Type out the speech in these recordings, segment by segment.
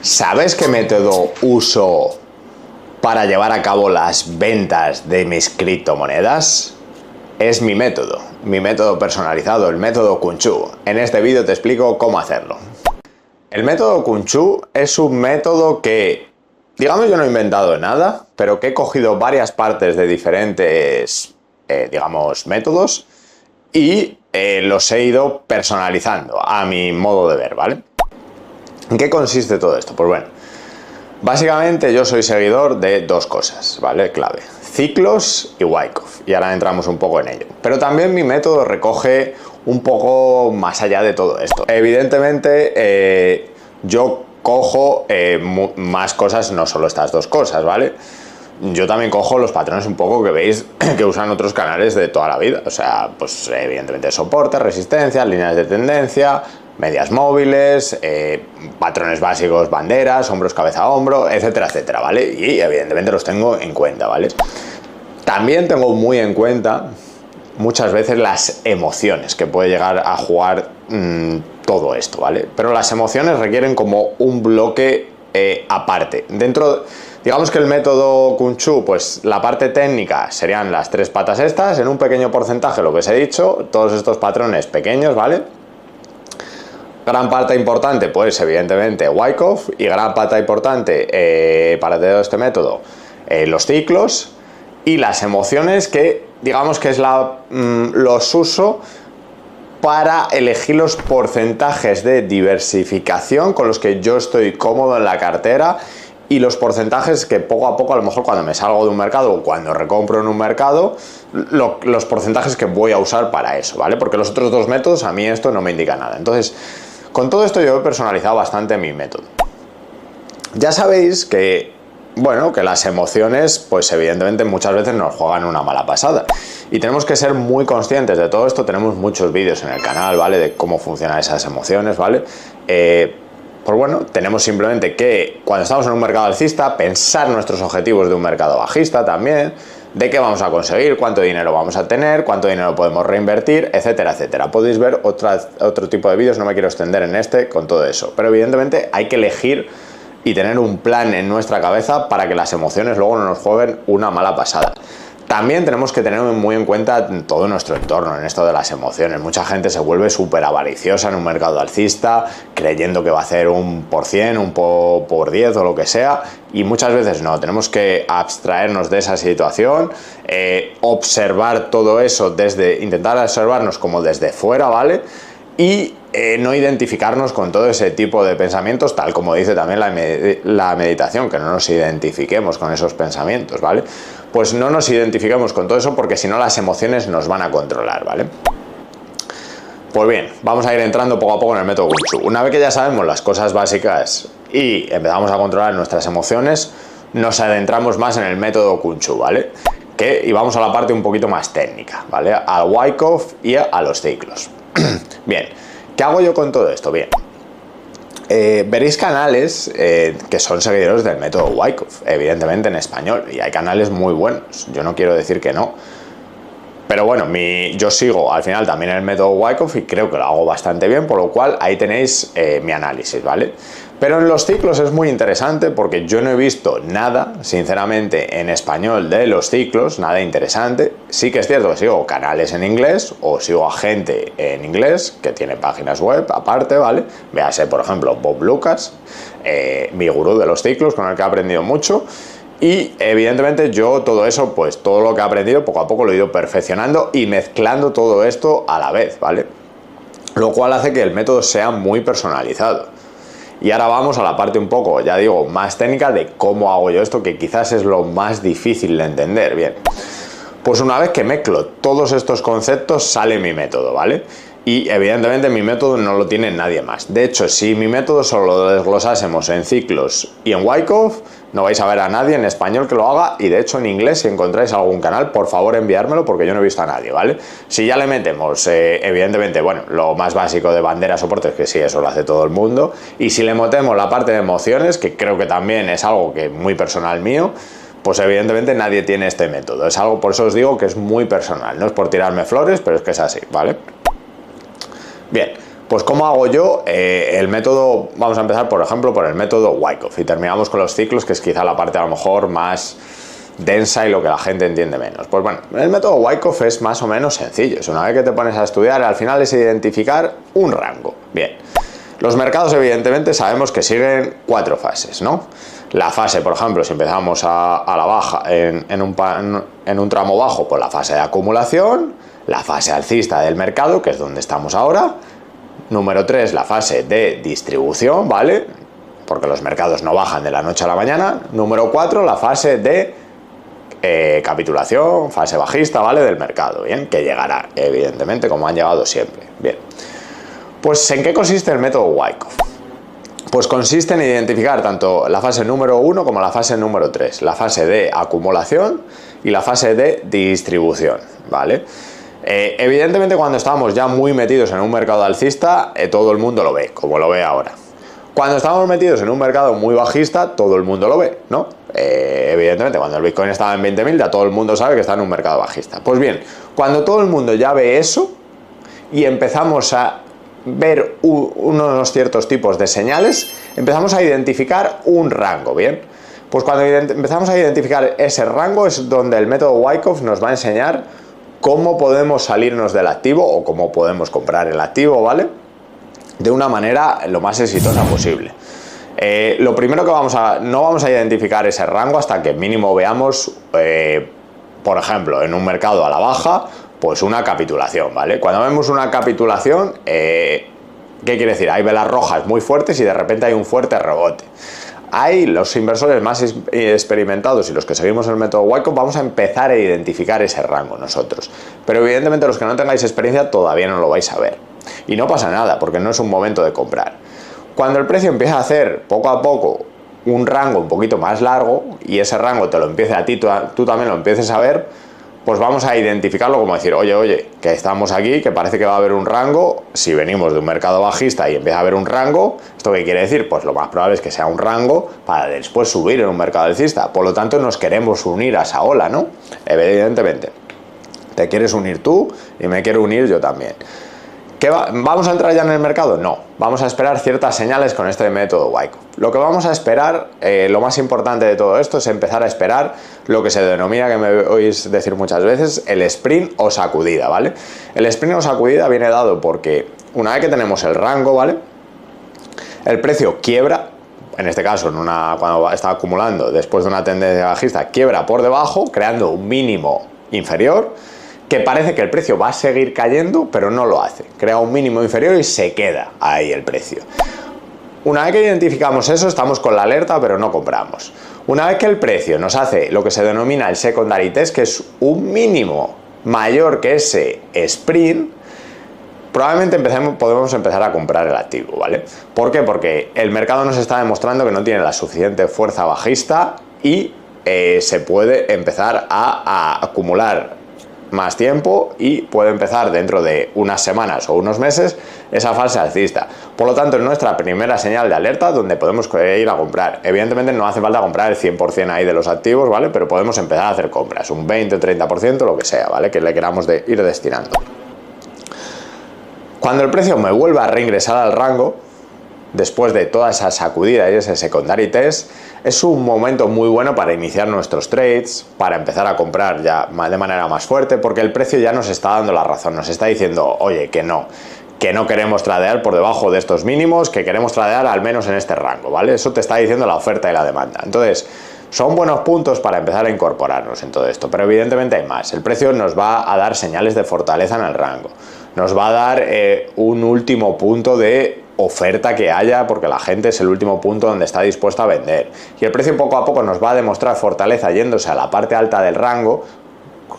¿Sabes qué método uso para llevar a cabo las ventas de mis criptomonedas? Es mi método personalizado, el método Kunchu. En este vídeo te explico cómo hacerlo. El método Kunchu es un método que, digamos, yo no he inventado nada, pero que he cogido varias partes de diferentes, métodos y los he ido personalizando a mi modo de ver, ¿vale? ¿En qué consiste todo esto? Pues bueno, básicamente yo soy seguidor de dos cosas, ¿vale? Clave: ciclos y Wyckoff. Y ahora entramos un poco en ello. Pero también mi método recoge un poco más allá de todo esto. Evidentemente, yo cojo más cosas, no solo estas dos cosas, ¿vale? Yo también cojo los patrones un poco que veis que usan otros canales de toda la vida. O sea, pues evidentemente soporte, resistencia, líneas de tendencia, medias móviles, patrones básicos, banderas, hombros, cabeza, hombro, etcétera, etcétera, ¿vale? Y evidentemente los tengo en cuenta, ¿vale? También tengo muy en cuenta muchas veces las emociones que puede llegar a jugar todo esto, ¿vale? Pero las emociones requieren como un bloque aparte. Digamos que el método Kunchu, pues la parte técnica serían las tres patas estas, en un pequeño porcentaje lo que os he dicho, todos estos patrones pequeños, ¿vale? Gran parte importante, pues evidentemente Wyckoff, y gran parte importante para todo este método, los ciclos y las emociones, que digamos que es los uso para elegir los porcentajes de diversificación con los que yo estoy cómodo en la cartera, y los porcentajes que poco a poco, a lo mejor cuando me salgo de un mercado o cuando recompro en un mercado, los porcentajes que voy a usar para eso, ¿vale? Porque los otros dos métodos a mí esto no me indica nada. Entonces, con todo esto yo he personalizado bastante mi método. Ya sabéis que, bueno, que las emociones, pues evidentemente muchas veces nos juegan una mala pasada. Y tenemos que ser muy conscientes de todo esto. Tenemos muchos vídeos en el canal, ¿vale? De cómo funcionan esas emociones, ¿vale? Pues bueno, tenemos simplemente que, cuando estamos en un mercado alcista, pensar nuestros objetivos de un mercado bajista también, de qué vamos a conseguir, cuánto dinero vamos a tener, cuánto dinero podemos reinvertir, etcétera, etcétera. Podéis ver otro tipo de vídeos, no me quiero extender en este con todo eso. Pero evidentemente hay que elegir y tener un plan en nuestra cabeza para que las emociones luego no nos jueguen una mala pasada. También tenemos que tener muy en cuenta todo nuestro entorno en esto de las emociones. Mucha gente se vuelve súper avariciosa en un mercado alcista, creyendo que va a hacer un por 100, un por 10 o lo que sea, y muchas veces no. Tenemos que abstraernos de esa situación, observar todo eso intentar observarnos como desde fuera, ¿vale? Y no identificarnos con todo ese tipo de pensamientos, tal como dice también la meditación, que no nos identifiquemos con esos pensamientos, ¿vale? Pues no nos identifiquemos con todo eso, porque si no las emociones nos van a controlar, ¿vale? Pues bien, vamos a ir entrando poco a poco en el método Kunchu. Una vez que ya sabemos las cosas básicas y empezamos a controlar nuestras emociones, nos adentramos más en el método Kunchu, ¿vale? Y vamos a la parte un poquito más técnica, ¿vale? Al Wyckoff y a los ciclos. Bien, ¿qué hago yo con todo esto? Bien, veréis canales que son seguidores del método Wyckoff, evidentemente en español, y hay canales muy buenos, yo no quiero decir que no, pero bueno, yo sigo al final también el método Wyckoff y creo que lo hago bastante bien, por lo cual ahí tenéis mi análisis, ¿vale? Pero en los ciclos es muy interesante porque yo no he visto nada, sinceramente, en español de los ciclos, nada interesante. Sí que es cierto que sigo canales en inglés o sigo a gente en inglés que tiene páginas web aparte, ¿vale? Véase, por ejemplo, Bob Lucas, mi gurú de los ciclos, con el que he aprendido mucho. Y evidentemente yo todo eso, pues todo lo que he aprendido poco a poco lo he ido perfeccionando y mezclando todo esto a la vez, ¿vale? Lo cual hace que el método sea muy personalizado. Y ahora vamos a la parte un poco, ya digo, más técnica de cómo hago yo esto, que quizás es lo más difícil de entender. Bien, pues una vez que mezclo todos estos conceptos sale mi método, ¿vale? Y evidentemente mi método no lo tiene nadie más. De hecho, si mi método solo lo desglosásemos en ciclos y en Wyckoff, no vais a ver a nadie en español que lo haga, y de hecho en inglés, si encontráis algún canal, por favor enviármelo, porque yo no he visto a nadie, ¿vale? Si ya le metemos, evidentemente, bueno, lo más básico de banderas, soportes, que sí, eso lo hace todo el mundo, y si le metemos la parte de emociones, que creo que también es algo que muy personal mío, Pues evidentemente nadie tiene este método. Es algo, por eso os digo que es muy personal. No es por tirarme flores, pero es que es así, ¿vale? Bien, pues ¿cómo hago yo el método? Vamos a empezar, por ejemplo, por el método Wyckoff y terminamos con los ciclos, que es quizá la parte a lo mejor más densa y lo que la gente entiende menos. Pues bueno, el método Wyckoff es más o menos sencillo. Es una vez que te pones a estudiar, al final es identificar un rango. Bien, los mercados evidentemente sabemos que siguen 4 fases, ¿no? La fase, por ejemplo, si empezamos a la baja en un tramo bajo, pues la fase de acumulación, la fase alcista del mercado, que es donde estamos ahora. Número 3, la fase de distribución, ¿vale? Porque los mercados no bajan de la noche a la mañana. Número 4, la fase de capitulación, fase bajista, ¿vale? Del mercado, ¿bien? Que llegará, evidentemente, como han llegado siempre. Bien. Pues, ¿en qué consiste el método Wyckoff? Pues consiste en identificar tanto la fase número 1 como la fase número 3, la fase de acumulación y la fase de distribución, ¿vale? Evidentemente, cuando estamos ya muy metidos en un mercado alcista, todo el mundo lo ve, como lo ve ahora. Cuando estamos metidos en un mercado muy bajista, todo el mundo lo ve, ¿no? Evidentemente, cuando el Bitcoin estaba en 20.000, ya todo el mundo sabe que está en un mercado bajista. Pues bien, cuando todo el mundo ya ve eso y empezamos a ver unos ciertos tipos de señales, empezamos a identificar un rango, ¿bien? Pues cuando empezamos a identificar ese rango es donde el método Wyckoff nos va a enseñar cómo podemos salirnos del activo o cómo podemos comprar el activo, ¿vale? De una manera lo más exitosa posible. Lo primero que no vamos a identificar ese rango hasta que mínimo veamos, por ejemplo, en un mercado a la baja, pues una capitulación, ¿vale? Cuando vemos una capitulación, ¿qué quiere decir? Hay velas rojas muy fuertes y de repente hay un fuerte rebote. Ahí los inversores más experimentados y los que seguimos el método Wyckoff vamos a empezar a identificar ese rango nosotros. Pero evidentemente los que no tengáis experiencia todavía no lo vais a ver. Y no pasa nada, porque no es un momento de comprar. Cuando el precio empieza a hacer poco a poco un rango un poquito más largo y ese rango te lo empiece a ti, tú también lo empieces a ver, pues vamos a identificarlo como decir, oye, que estamos aquí, que parece que va a haber un rango. Si venimos de un mercado bajista y empieza a haber un rango, ¿esto qué quiere decir? Pues lo más probable es que sea un rango para después subir en un mercado alcista. Por lo tanto, nos queremos unir a esa ola, ¿no? Evidentemente. Te quieres unir tú y me quiero unir yo también. ¿Vamos a entrar ya en el mercado? No, vamos a esperar ciertas señales con este método Wyckoff. Lo que vamos a esperar, lo más importante de todo esto es empezar a esperar lo que se denomina, que me oís decir muchas veces, el sprint o sacudida, ¿vale? El sprint o sacudida viene dado porque una vez que tenemos el rango, ¿vale? El precio quiebra, en este caso cuando está acumulando después de una tendencia bajista, quiebra por debajo, creando un mínimo inferior, que parece que el precio va a seguir cayendo, pero no lo hace. Crea un mínimo inferior y se queda ahí el precio. Una vez que identificamos eso, estamos con la alerta, pero no compramos. Una vez que el precio nos hace lo que se denomina el secondary test, que es un mínimo mayor que ese sprint, probablemente podemos empezar a comprar el activo, ¿vale? ¿Por qué? Porque el mercado nos está demostrando que no tiene la suficiente fuerza bajista y se puede empezar a acumular más tiempo y puede empezar dentro de unas semanas o unos meses esa fase alcista. Por lo tanto, es nuestra primera señal de alerta donde podemos ir a comprar. Evidentemente no hace falta comprar el 100% ahí de los activos, ¿vale? Pero podemos empezar a hacer compras, un 20 o 30%, lo que sea, ¿vale? Que le queramos ir destinando. Cuando el precio me vuelva a reingresar al rango, después de toda esa sacudida y ese secondary test, es un momento muy bueno para iniciar nuestros trades, para empezar a comprar ya de manera más fuerte, porque el precio ya nos está dando la razón, nos está diciendo, oye, que no queremos tradear por debajo de estos mínimos, que queremos tradear al menos en este rango, ¿vale? Eso te está diciendo la oferta y la demanda. Entonces, son buenos puntos para empezar a incorporarnos en todo esto, pero evidentemente hay más. El precio nos va a dar señales de fortaleza en el rango, nos va a dar un último punto de oferta que haya, porque la gente es el último punto donde está dispuesta a vender, y el precio poco a poco nos va a demostrar fortaleza yéndose a la parte alta del rango.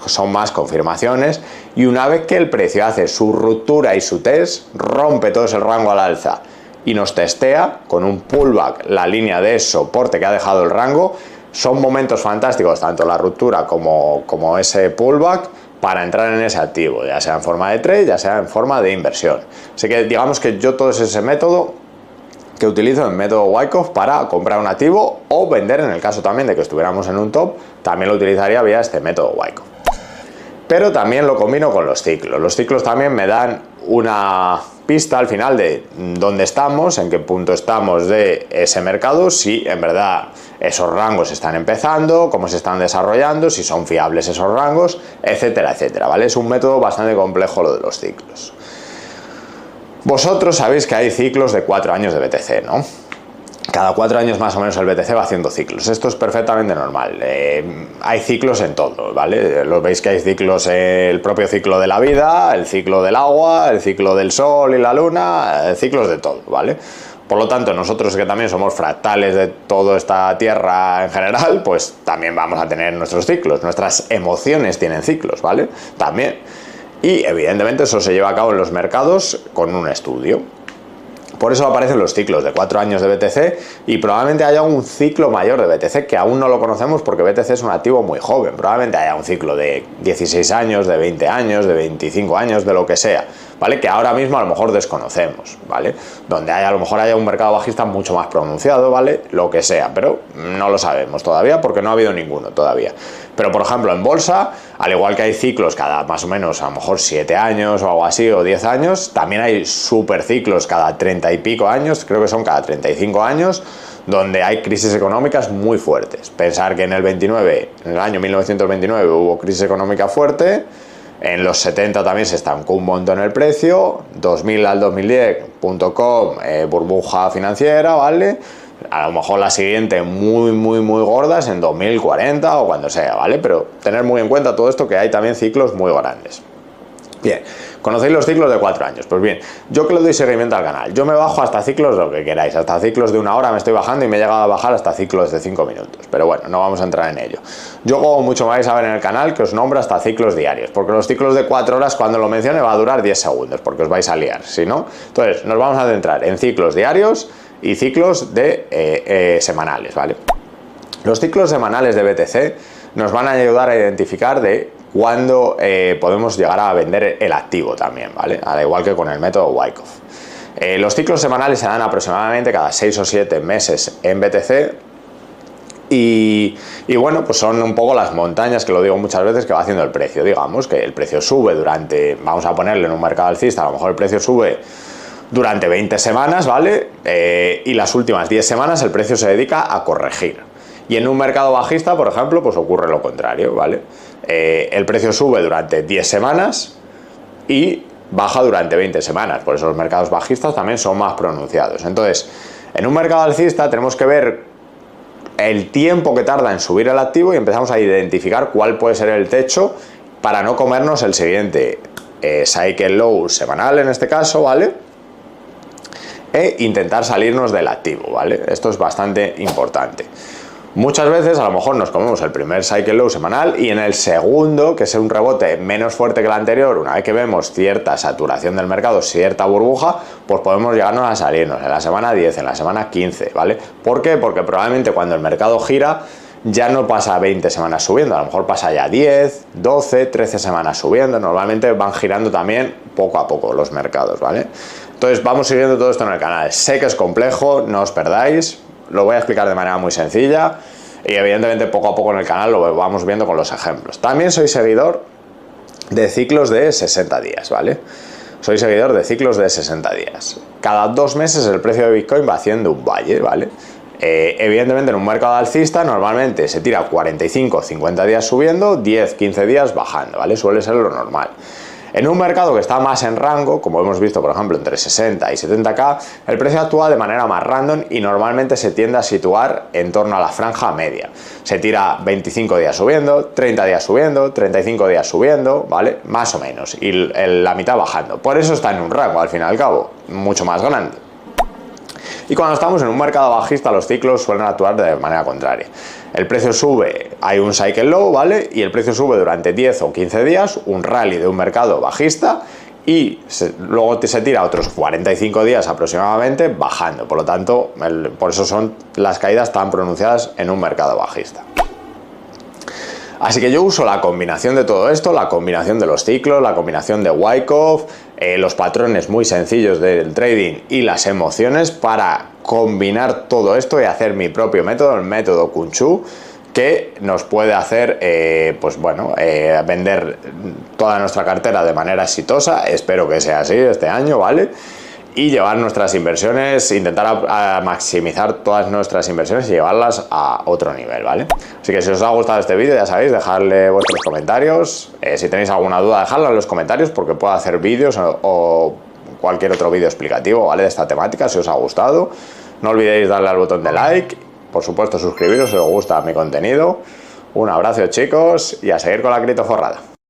Son más confirmaciones, y una vez que el precio hace su ruptura y su test, rompe todo ese rango al alza y nos testea con un pullback la línea de soporte que ha dejado el rango, son momentos fantásticos, tanto la ruptura como ese pullback, para entrar en ese activo, ya sea en forma de trade, ya sea en forma de inversión. Así que digamos que yo todo ese método que utilizo el método Wyckoff para comprar un activo o vender. En el caso también de que estuviéramos en un top, también lo utilizaría vía este método Wyckoff. Pero también lo combino con los ciclos. Los ciclos también me dan una pista al final de dónde estamos, en qué punto estamos de ese mercado, si en verdad esos rangos están empezando, cómo se están desarrollando, si son fiables esos rangos, etcétera, etcétera, ¿vale? Es un método bastante complejo lo de los ciclos. Vosotros sabéis que hay ciclos de 4 años de BTC, ¿no? Cada 4 años más o menos el BTC va haciendo ciclos. Esto es perfectamente normal. Hay ciclos en todo, ¿vale? Lo veis que hay ciclos, el propio ciclo de la vida, el ciclo del agua, el ciclo del sol y la luna, ciclos de todo, ¿vale? Por lo tanto, nosotros que también somos fractales de toda esta tierra en general, pues también vamos a tener nuestros ciclos. Nuestras emociones tienen ciclos, ¿vale? También. Y evidentemente eso se lleva a cabo en los mercados con un estudio. Por eso aparecen los ciclos de 4 años de BTC y probablemente haya un ciclo mayor de BTC que aún no lo conocemos porque BTC es un activo muy joven. Probablemente haya un ciclo de 16 años, de 20 años, de 25 años, de lo que sea, ¿vale? Que ahora mismo a lo mejor desconocemos, ¿vale? Donde a lo mejor haya un mercado bajista mucho más pronunciado, ¿vale? Lo que sea, pero no lo sabemos todavía porque no ha habido ninguno todavía. Pero por ejemplo en bolsa, al igual que hay ciclos cada más o menos a lo mejor 7 años o algo así, o 10 años, también hay super ciclos cada 30 y pico años, creo que son cada 35 años, donde hay crisis económicas muy fuertes. Pensar que en el año 1929 hubo crisis económica fuerte, en los 70 también se estancó un montón el precio, 2000 al 2010, .com, burbuja financiera, ¿vale? A lo mejor la siguiente muy gordas en 2040 o cuando sea, ¿vale? Pero tener muy en cuenta todo esto, que hay también ciclos muy grandes. Bien, ¿conocéis los ciclos de 4 años? Pues bien, yo que le doy seguimiento al canal, yo me bajo hasta ciclos lo que queráis, hasta ciclos de 1 hora me estoy bajando y me he llegado a bajar hasta ciclos de 5 minutos, pero bueno, no vamos a entrar en ello. Yo como mucho me vais a ver en el canal que os nombro hasta ciclos diarios, porque los ciclos de 4 horas cuando lo mencione va a durar 10 segundos, porque os vais a liar, si no. Entonces, nos vamos a centrar en ciclos diarios y ciclos de semanales, ¿vale? Los ciclos semanales de BTC nos van a ayudar a identificar de cuándo podemos llegar a vender el activo también, ¿vale? Al igual que con el método Wyckoff. Los ciclos semanales se dan aproximadamente cada 6 o 7 meses en BTC y bueno, pues son un poco las montañas, que lo digo muchas veces, que va haciendo el precio. Digamos que el precio sube durante, vamos a ponerle en un mercado alcista, a lo mejor el precio sube durante 20 semanas, ¿vale? Y las últimas 10 semanas el precio se dedica a corregir. Y en un mercado bajista, por ejemplo, pues ocurre lo contrario, ¿vale? El precio sube durante 10 semanas y baja durante 20 semanas. Por eso los mercados bajistas también son más pronunciados. Entonces, en un mercado alcista tenemos que ver el tiempo que tarda en subir el activo y empezamos a identificar cuál puede ser el techo para no comernos el siguiente cycle low semanal en este caso, ¿vale? E intentar salirnos del activo, ¿vale? Esto es bastante importante. Muchas veces a lo mejor nos comemos el primer cycle low semanal y en el segundo, que es un rebote menos fuerte que el anterior, una vez que vemos cierta saturación del mercado, cierta burbuja, pues podemos llegarnos a salirnos en la semana 10, en la semana 15, ¿vale? ¿Por qué? Porque probablemente cuando el mercado gira ya no pasa 20 semanas subiendo, a lo mejor pasa ya 10, 12, 13 semanas subiendo. Normalmente van girando también poco a poco los mercados, ¿vale? Entonces vamos siguiendo todo esto en el canal. Sé que es complejo, no os perdáis, lo voy a explicar de manera muy sencilla y evidentemente poco a poco en el canal lo vamos viendo con los ejemplos. También soy seguidor de ciclos de 60 días, ¿vale? Soy seguidor de ciclos de 60 días. Cada 2 meses el precio de Bitcoin va haciendo un valle, ¿vale? Evidentemente en un mercado alcista normalmente se tira 45 o 50 días subiendo, 10, 15 días bajando, ¿vale? Suele ser lo normal. En un mercado que está más en rango, como hemos visto por ejemplo entre 60 y 70k, el precio actúa de manera más random y normalmente se tiende a situar en torno a la franja media. Se tira 25 días subiendo, 30 días subiendo, 35 días subiendo, ¿vale? Más o menos, y la mitad bajando. Por eso está en un rango, al fin y al cabo, mucho más grande. Y cuando estamos en un mercado bajista, los ciclos suelen actuar de manera contraria. El precio sube, hay un cycle low, ¿vale? Y el precio sube durante 10 o 15 días, un rally de un mercado bajista, y luego se tira otros 45 días aproximadamente bajando. Por lo tanto, por eso son las caídas tan pronunciadas en un mercado bajista. Así que yo uso la combinación de todo esto, la combinación de los ciclos, la combinación de Wyckoff, los patrones muy sencillos del trading y las emociones para combinar todo esto y hacer mi propio método, el método Kunshu, que nos puede hacer vender toda nuestra cartera de manera exitosa. Espero que sea así este año, ¿vale? Y llevar nuestras inversiones, intentar maximizar todas nuestras inversiones y llevarlas a otro nivel, ¿vale? Así que si os ha gustado este vídeo, ya sabéis, dejadle vuestros comentarios. Si tenéis alguna duda, dejadla en los comentarios, porque puedo hacer vídeos o cualquier otro vídeo explicativo, ¿vale? De esta temática, si os ha gustado. No olvidéis darle al botón de like, por supuesto suscribiros si os gusta mi contenido. Un abrazo, chicos, y a seguir con la criptoforrada.